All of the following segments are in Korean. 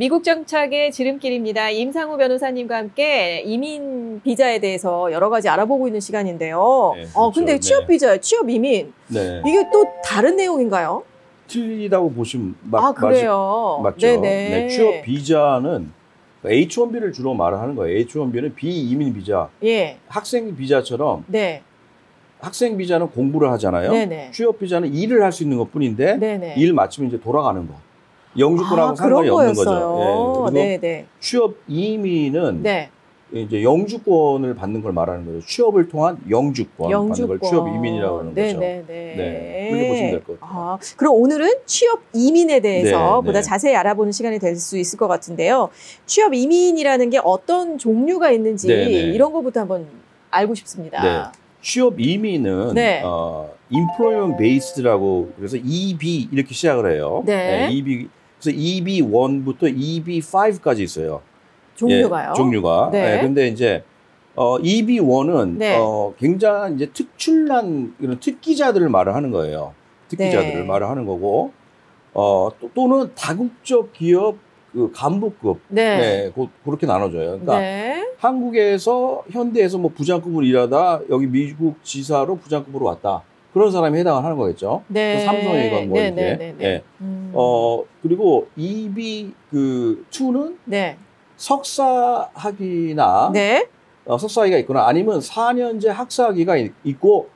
미국 정착의 지름길입니다. 임상우 변호사님과 함께 이민 비자에 대해서 여러 가지 알아보고 있는 시간인데요. 네, 그렇죠. 근데 취업 비자요, 취업 이민. 네. 이게 또 다른 내용인가요? 틀리다고 보시면 그래요? 맞죠. 네네. 네, 취업 비자는 H1B를 주로 말하는 거예요. H1B는 비이민 비자. 예. 학생 비자처럼 네. 학생 비자는 공부를 하잖아요. 네네. 취업 비자는 일을 할 수 있는 것뿐인데 네네. 일 마치면 이제 돌아가는 거. 영주권하고 그런 상관이 없는 거죠. 거였어요. 예. 그리고 네네. 취업 이민은 네. 이제 영주권을 받는 걸 말하는 거죠. 취업을 통한 영주권 받는 걸 취업 이민이라고 하는 거죠. 네네네. 네, 그렇게 보시면 될 것 같아요. 그럼 오늘은 취업 이민에 대해서 네, 보다 네. 자세히 알아보는 시간이 될 수 있을 것 같은데요. 취업 이민이라는 게 어떤 종류가 있는지 네, 네. 이런 것부터 한번 알고 싶습니다. 네. 취업 이민은 네. employment based라고 그래서 EB 이렇게 시작을 해요. 네. EB 그래서 EB1부터 EB5까지 있어요. 종류가요? 예, 종류가. 네. 네, 근데 이제 EB1은 네. 굉장히 이제 특출난 이런 특기자들을 말을 하는 거예요. 특기자들을 네. 말을 하는 거고 또는 다국적 기업 그 간부급 네. 그렇게 나눠져요. 그러니까 네. 한국에서 현대에서 뭐 부장급으로 일하다 여기 미국 지사로 부장급으로 왔다. 그런 사람이 해당을 하는 거겠죠. 네. 삼성이건 뭐 네, 이렇게. 네, 네, 네. 예. 그리고 EB2는 네. 석사학위나 네. 석사학위가 있거나 아니면 4년제 학사학위가 있고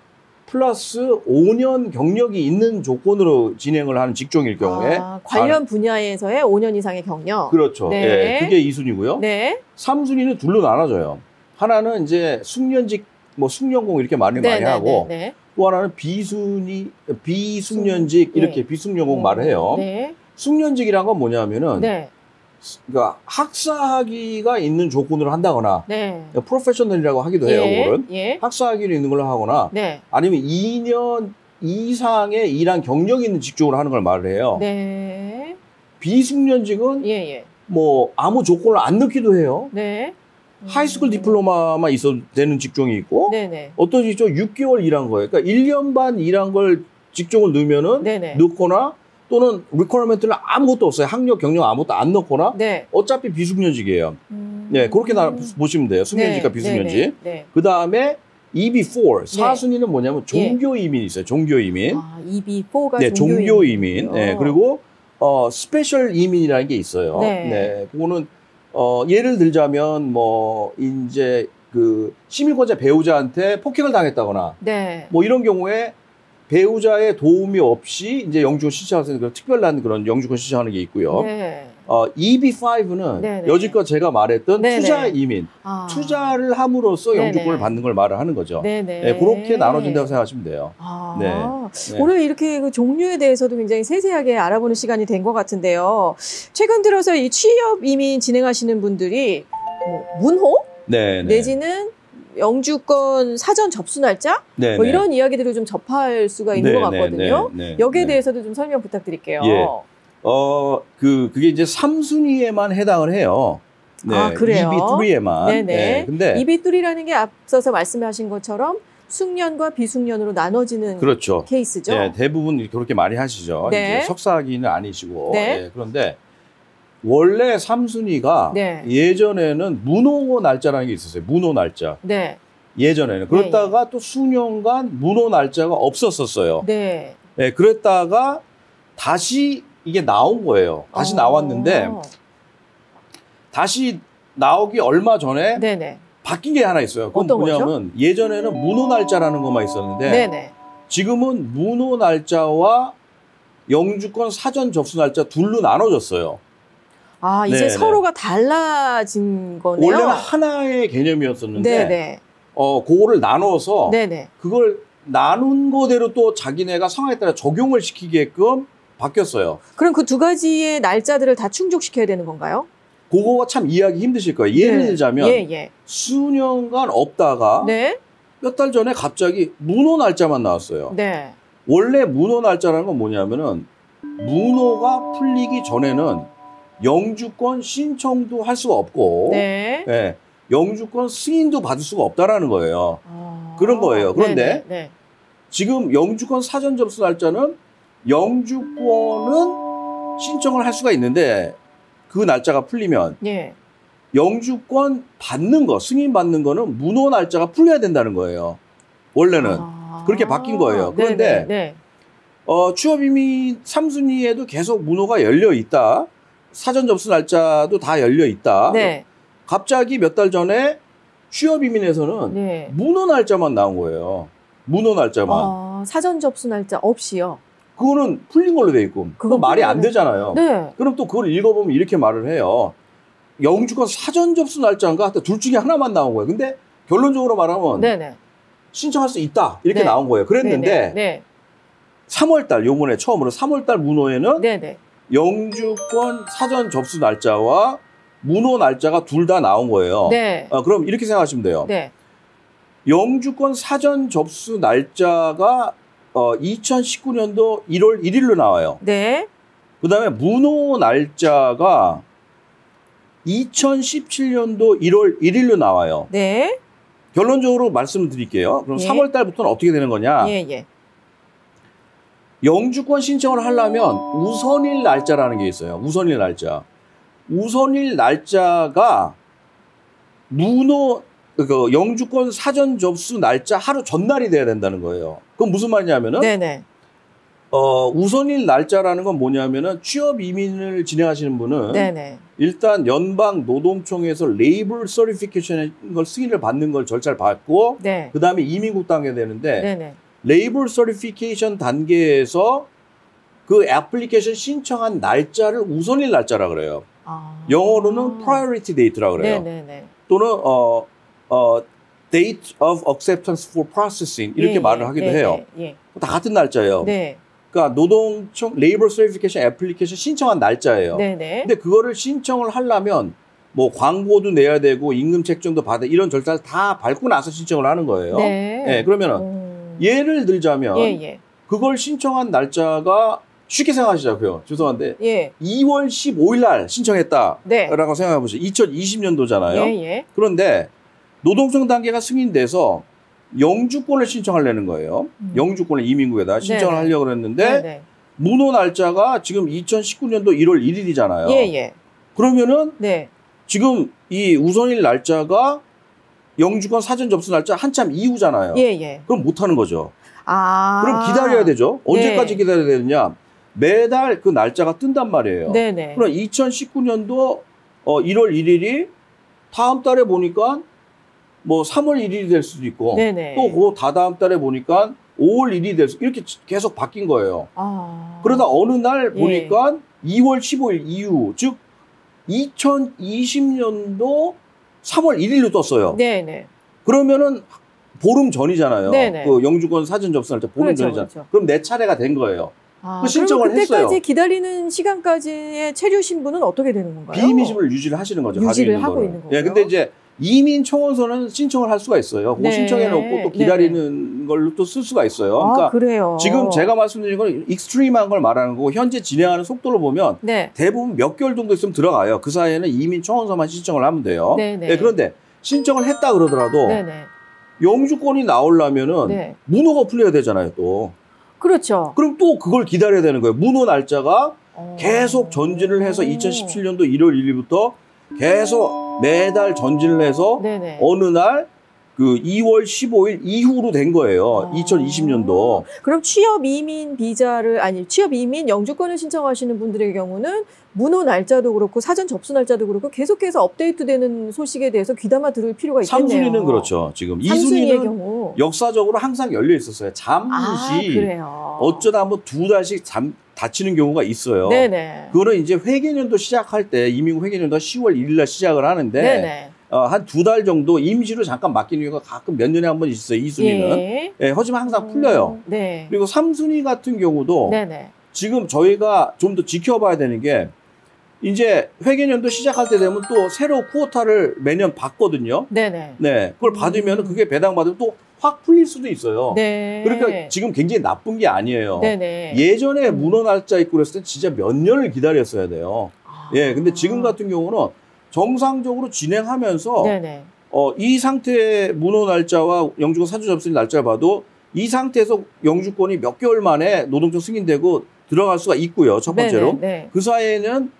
플러스 5년 경력이 있는 조건으로 진행을 하는 직종일 경우에 관련 분야에서의 5년 이상의 경력. 그렇죠. 네. 예, 그게 2순위고요. 네. 3순위는 둘로 나눠져요. 하나는 이제 숙련직, 뭐 숙련공 이렇게 많이 하고 네. 또 하나는 비숙련직 이렇게 네. 비숙련공 말을 해요. 네. 숙련직이란 건 뭐냐면은 네. 그러니까 학사학위가 있는 조건으로 한다거나 네. 프로페셔널이라고 하기도 해요. 그거는 예. 학사학위를 있는 걸로 하거나 네. 아니면 2년 이상의 일한 경력이 있는 직종으로 하는 걸 말을 해요. 네. 비숙련직은 예. 뭐 아무 조건을 안 넣기도 해요. 네. 하이스쿨 디플로마만 있어도 되는 직종이 있고 네네. 어떤 직종 6개월 일한 거예요. 그러니까 1년 반 일한 걸 직종을 넣으면은 네네. 넣거나 또는 리퀘어먼트는 아무것도 없어요. 학력, 경력 아무것도 안 넣거나 네. 어차피 비숙련직이에요. 네, 그렇게 보시면 돼요. 숙련직과 비숙련직. 네. 그 다음에 EB4, 네. 4순위는 뭐냐면 종교 이민이 있어요. 종교 이민. EB4가 네, 종교 이민. 이민이군요. 네, 그리고 스페셜 이민이라는 게 있어요. 네. 그거는 예를 들자면 뭐 이제 그 시민권자 배우자한테 폭행을 당했다거나 네. 뭐 이런 경우에 배우자의 도움이 없이 이제 영주권 신청할 수 있는 그런 특별한 그런 영주권 신청하는 게 있고요. 네. EB5는 네네. 여지껏 제가 말했던 네네. 투자 이민, 투자를 함으로써 네네. 영주권을 받는 걸 말을 하는 거죠. 네네. 네, 그렇게 나눠진다고 생각하시면 돼요. 네. 네. 오늘 이렇게 그 종류에 대해서도 굉장히 세세하게 알아보는 시간이 된 것 같은데요. 최근 들어서 이 취업 이민 진행하시는 분들이 뭐 문호 네, 내지는 영주권 사전 접수 날짜 네, 뭐 네. 이런 이야기들을 좀 접할 수가 있는 네, 것 같거든요. 네, 여기에 네. 대해서도 좀 설명 부탁드릴게요. 예. 그게 이제 3순위에만 해당을 해요. 네, 그래요? EB3에만. 네네. 네, 근데 EB3라는 게 앞서서 말씀하신 것처럼 숙련과 비숙련으로 나눠지는 그렇죠. 케이스죠. 네, 대부분 그렇게 많이 하시죠. 네. 이제 석사학위는 아니시고. 네. 네, 그런데 원래 3순위가 네. 예전에는 문호 날짜라는 게 있었어요. 문호 날짜. 네. 예전에는. 그랬다가 또 수년간 문호 날짜가 없었었어요. 네. 네, 그랬다가 다시 이게 나온 거예요. 다시 나왔는데 다시 나오기 얼마 전에 네네. 바뀐 게 하나 있어요. 그건 어떤 뭐냐면 예전에는 문호 날짜라는 것만 있었는데 네네. 지금은 문호 날짜와 영주권 사전 접수 날짜 둘로 나눠졌어요. 이제 네네. 서로가 달라진 거네요. 원래는 하나의 개념이었었는데 네네. 그거를 나눠서 네네. 그걸 나눈 거대로 또 자기네가 상황에 따라 적용을 시키게끔 바뀌었어요. 그럼 그 두 가지의 날짜들을 다 충족시켜야 되는 건가요? 그거가 참 이해하기 힘드실 거예요. 예를 네. 들자면 예. 수년간 없다가 네. 몇 달 전에 갑자기 문호 날짜만 나왔어요. 네. 원래 문호 날짜라는 건 뭐냐면은 문호가 풀리기 전에는 영주권 신청도 할 수가 없고 네. 예, 영주권 승인도 받을 수가 없다라는 거예요. 그런 거예요. 그런데 네. 지금 영주권 사전 접수 날짜는 영주권은 신청을 할 수가 있는데 그 날짜가 풀리면 예. 영주권 받는 거, 승인 받는 거는 문호 날짜가 풀려야 된다는 거예요. 원래는. 그렇게 바뀐 거예요. 그런데 네. 취업 이민 3순위에도 계속 문호가 열려 있다. 사전 접수 날짜도 다 열려 있다. 네. 갑자기 몇 달 전에 취업 이민에서는 네. 문호 날짜만 나온 거예요. 문호 날짜만. 사전 접수 날짜 없이요. 그거는 풀린 걸로 돼 있고. 그건 말이 안 되잖아요. 네. 그럼 또 그걸 읽어보면 이렇게 말을 해요. 영주권 사전 접수 날짜인가? 둘 중에 하나만 나온 거예요. 근데 결론적으로 말하면 네네. 신청할 수 있다. 이렇게 네. 나온 거예요. 그랬는데 네. 3월달, 요번에 처음으로 3월달 문호에는 네네. 영주권 사전 접수 날짜와 문호 날짜가 둘 다 나온 거예요. 네. 그럼 이렇게 생각하시면 돼요. 네. 영주권 사전 접수 날짜가 2019년도 1월 1일로 나와요. 네. 그 다음에 문호 날짜가 2017년도 1월 1일로 나와요. 네. 결론적으로 말씀을 드릴게요. 그럼 예. 3월 달부터는 어떻게 되는 거냐? 예. 영주권 신청을 하려면 우선일 날짜라는 게 있어요. 우선일 날짜. 우선일 날짜가 영주권 사전 접수 날짜 하루 전날이 돼야 된다는 거예요. 그건 무슨 말이냐면은 네네. 우선일 날짜라는 건 뭐냐면은 취업 이민을 진행하시는 분은 네네. 일단 연방 노동청에서 레이블 서티피케이션 걸 승인을 받는 걸 절차를 받고 네. 그 다음에 이민국 단계 되는데 네네. 레이블 서티피케이션 단계에서 그 애플리케이션 신청한 날짜를 우선일 날짜라 그래요. 영어로는 priority date라 그래요. 네네네. 또는 date of acceptance for processing 이렇게 말을 하기도 해요. 다 같은 날짜예요. 네. 그러니까 노동청 레이블 서티피케이션 애플리케이션 신청한 날짜예요. 네네. 근데 그거를 신청을 하려면 뭐 광고도 내야 되고 임금 책정도 받아 이런 절차를 다 밟고 나서 신청을 하는 거예요. 네. 그러면은 예를 들자면 그걸 신청한 날짜가 쉽게 생각하시자고요. 죄송한데 2월 15일 날 신청했다라고 생각해 보세요. 2020년도잖아요. 그런데 노동청 단계가 승인돼서 영주권을 신청하려는 거예요. 영주권을 이민국에다 신청을 하려고 그랬는데 문호 날짜가 지금 2019년도 1월 1일이잖아요. 그러면은 지금 이 우선일 날짜가 영주권 사전 접수 날짜 한참 이후잖아요. 그럼 못 하는 거죠. 그럼 기다려야 되죠. 언제까지 기다려야 되느냐? 매달 그 날짜가 뜬단 말이에요. 그럼 2019년도 1월 1일이 다음 달에 보니까 뭐 3월 1일이 될 수도 있고 또 그 다다음 달에 보니까 5월 1일이 될 수 이렇게 계속 바뀐 거예요. 그러다 어느 날 보니까 2월 15일 이후 즉 2020년도 3월 1일로 떴어요. 그러면은 보름 전이잖아요. 그 영주권 사전 접수 날짜 보름 전이잖아요. 그렇죠. 그럼 내 차례가 된 거예요. 그 신청을 그럼 그때까지 했어요. 기다리는 시간까지의 체류 신분은 어떻게 되는 건가요? 비임의심을 유지를 하시는 거죠. 유지를 하고 있는 거예요. 근데 이제 이민 청원서는 신청을 할 수가 있어요. 그거 신청해 놓고 또 기다리는 걸로 또 쓸 수가 있어요. 그러니까 그래요. 지금 제가 말씀드린 건 익스트림한 걸 말하는 거고 현재 진행하는 속도로 보면 대부분 몇 개월 정도 있으면 들어가요. 그 사이에는 이민 청원서만 신청을 하면 돼요. 그런데 신청을 했다 그러더라도 영주권이 나오려면은 문호가 풀려야 되잖아요, 또. 그렇죠. 그럼 또 그걸 기다려야 되는 거예요. 문호 날짜가 계속 전진을 해서 2017년도 1월 1일부터 계속 매달 전진을 해서 어느 날 그 2월 15일 이후로 된 거예요. 2020년도. 그럼 취업 이민 취업 이민 영주권을 신청하시는 분들의 경우는 문호 날짜도 그렇고 사전 접수 날짜도 그렇고 계속해서 업데이트되는 소식에 대해서 귀담아 들을 필요가 있겠네요. 3순위는 그렇죠. 지금 2순위는 경우. 역사적으로 항상 열려 있었어요. 잠시 그래요. 어쩌다 뭐 2달씩 닫히는 경우가 있어요. 그거는 이제 회계년도 시작할 때 이민국 회계년도 10월 1일 날 시작을 하는데 한 2달 정도 임시로 잠깐 맡기는 경우가 가끔 몇 년에 한 번 있어요. 2순위는. 하지만 항상 풀려요. 그리고 3순위 같은 경우도 지금 저희가 좀 더 지켜봐야 되는 게 이제 회계년도 시작할 때 되면 또 새로 쿼터를 매년 받거든요. 그걸 받으면 그게 배당받으면 또 확 풀릴 수도 있어요. 그러니까 지금 굉장히 나쁜 게 아니에요. 예전에 문호 날짜 있고 그랬을 때 진짜 몇 년을 기다렸어야 돼요. 근데 지금 같은 경우는 정상적으로 진행하면서 이 상태의 문호 날짜와 영주권 사전 접수 날짜를 봐도 이 상태에서 영주권이 몇 개월 만에 노동청 승인되고 들어갈 수가 있고요. 첫 번째로. 그 사이에는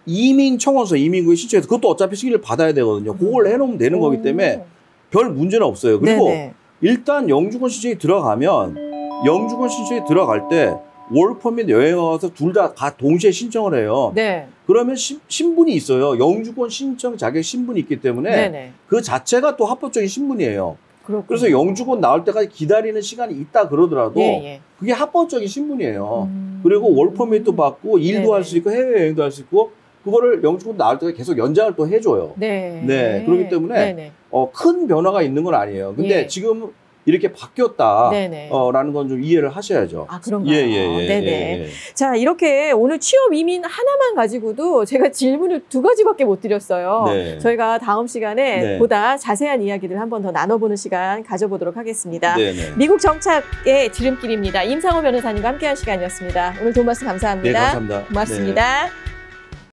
이민 청원서 이민국에 신청해서 그것도 어차피 승인을 받아야 되거든요. 그걸 해놓으면 되는 거기 때문에 별 문제는 없어요. 그리고 네네. 일단 영주권 신청이 들어가면 영주권 신청이 들어갈 때 월퍼밋 여행 와서 둘 다 동시에 신청을 해요. 네. 그러면 신분이 있어요. 영주권 신청 자격 신분이 있기 때문에 네네. 그 자체가 또 합법적인 신분이에요. 그렇군요. 그래서 영주권 나올 때까지 기다리는 시간이 있다 그러더라도 그게 합법적인 신분이에요. 그리고 월퍼밋도 받고 일도 할 수 있고 해외여행도 할 수 있고 그거를 영주권 나올 때까지 계속 연장을 또 해줘요. 네. 그렇기 때문에 큰 변화가 있는 건 아니에요. 근데 지금 이렇게 바뀌었다라는 건 좀 이해를 하셔야죠. 아, 그런가요? 네네. 자, 이렇게 오늘 취업 이민 하나만 가지고도 제가 질문을 2가지밖에 못 드렸어요. 네. 저희가 다음 시간에 보다 자세한 이야기를 한 번 더 나눠보는 시간 가져보도록 하겠습니다. 네네. 미국 정착의 지름길입니다. 임상호 변호사님과 함께한 시간이었습니다. 오늘 도움 말씀 감사합니다. 네, 감사합니다. 고맙습니다. 네.